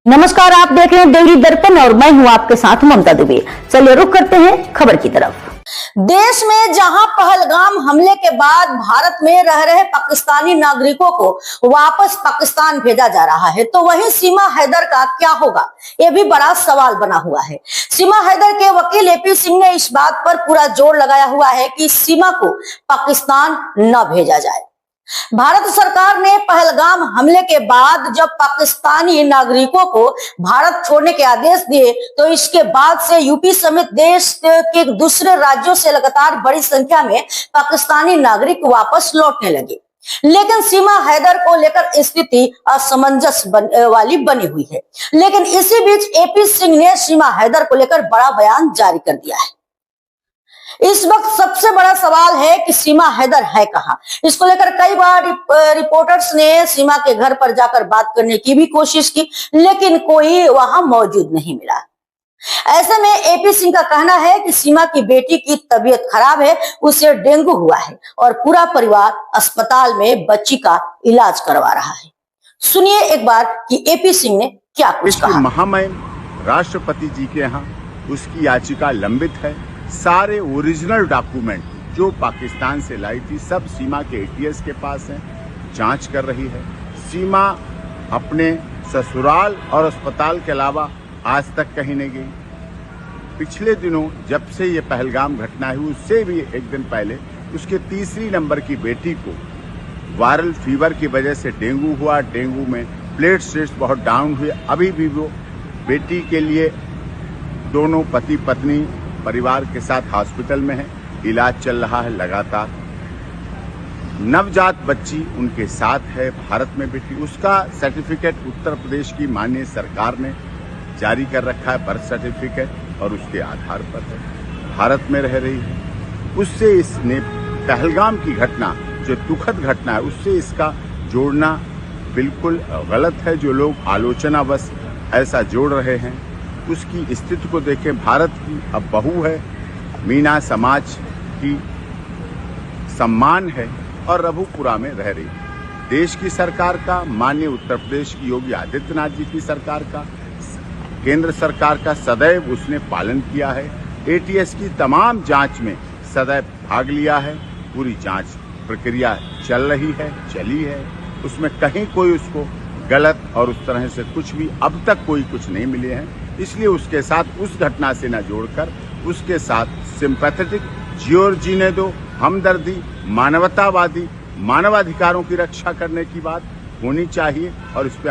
नमस्कार, आप देख रहे हैं देवरी दर्पण और मैं हूं आपके साथ ममता दुबे। चलिए रुक करते हैं खबर की तरफ। देश में जहां पहलगाम हमले के बाद भारत में रह रहे पाकिस्तानी नागरिकों को वापस पाकिस्तान भेजा जा रहा है, तो वहीं सीमा हैदर का क्या होगा, ये भी बड़ा सवाल बना हुआ है। सीमा हैदर के वकील एपी सिंह ने इस बात पर पूरा जोर लगाया हुआ है कि सीमा को पाकिस्तान न भेजा जाए। भारत सरकार ने पहलगाम हमले के बाद जब पाकिस्तानी नागरिकों को भारत छोड़ने के आदेश दिए, तो इसके बाद से यूपी समेत देश के दूसरे राज्यों से लगातार बड़ी संख्या में पाकिस्तानी नागरिक वापस लौटने लगे। लेकिन सीमा हैदर को लेकर स्थिति असमंजस वाली बनी हुई है। लेकिन इसी बीच एपी सिंह ने सीमा हैदर को लेकर बड़ा बयान जारी कर दिया है। इस वक्त सबसे बड़ा सवाल है कि सीमा हैदर है कहां। इसको लेकर कई बार रिपोर्टर्स ने सीमा के घर पर जाकर बात करने की भी कोशिश की, लेकिन कोई वहां मौजूद नहीं मिला। ऐसे में एपी सिंह का कहना है कि सीमा की बेटी की तबीयत खराब है, उसे डेंगू हुआ है और पूरा परिवार अस्पताल में बच्ची का इलाज करवा रहा है। सुनिए एक बार कि एपी सिंह ने क्या कुछ कहा। महामहिम राष्ट्रपति जी के यहाँ उसकी याचिका लंबित है। सारे ओरिजिनल डॉक्यूमेंट जो पाकिस्तान से लाई थी सब सीमा के एटीएस के पास हैं, जांच कर रही है। सीमा अपने ससुराल और अस्पताल के अलावा आज तक कहीं नहीं गई। पिछले दिनों जब से ये पहलगाम घटना हुई, उससे भी एक दिन पहले उसके तीसरी नंबर की बेटी को वायरल फीवर की वजह से डेंगू हुआ। डेंगू में प्लेटलेट्स बहुत डाउन हुए। अभी भी वो बेटी के लिए दोनों पति पत्नी परिवार के साथ हॉस्पिटल में है, इलाज चल रहा है लगातार। नवजात बच्ची उनके साथ है भारत में बेटी, उसका सर्टिफिकेट उत्तर प्रदेश की माननीय सरकार ने जारी कर रखा है, बर्थ सर्टिफिकेट, और उसके आधार पर है, भारत में रह रही है। उससे इसने पहलगाम की घटना जो दुखद घटना है उससे इसका जोड़ना बिल्कुल गलत है। जो लोग आलोचनावश ऐसा जोड़ रहे हैं उसकी स्थिति को देखें। भारत की अब बहू है, मीना समाज की सम्मान है और रघुपुरा में रह रही है। देश की सरकार का, माननीय उत्तर प्रदेश की योगी आदित्यनाथ जी की सरकार का, केंद्र सरकार का सदैव उसने पालन किया है। एटीएस की तमाम जांच में सदैव भाग लिया है। पूरी जांच प्रक्रिया चल रही है, चली है, उसमें कहीं कोई उसको गलत और उस तरह से कुछ भी अब तक कोई कुछ नहीं मिले हैं। इसलिए उसके साथ उस घटना से न जोड़कर उसके साथ सिंपैथेटिक, जियो जीने दो, हमदर्दी, मानवतावादी, मानवाधिकारों की रक्षा करने की बात होनी चाहिए और इस पे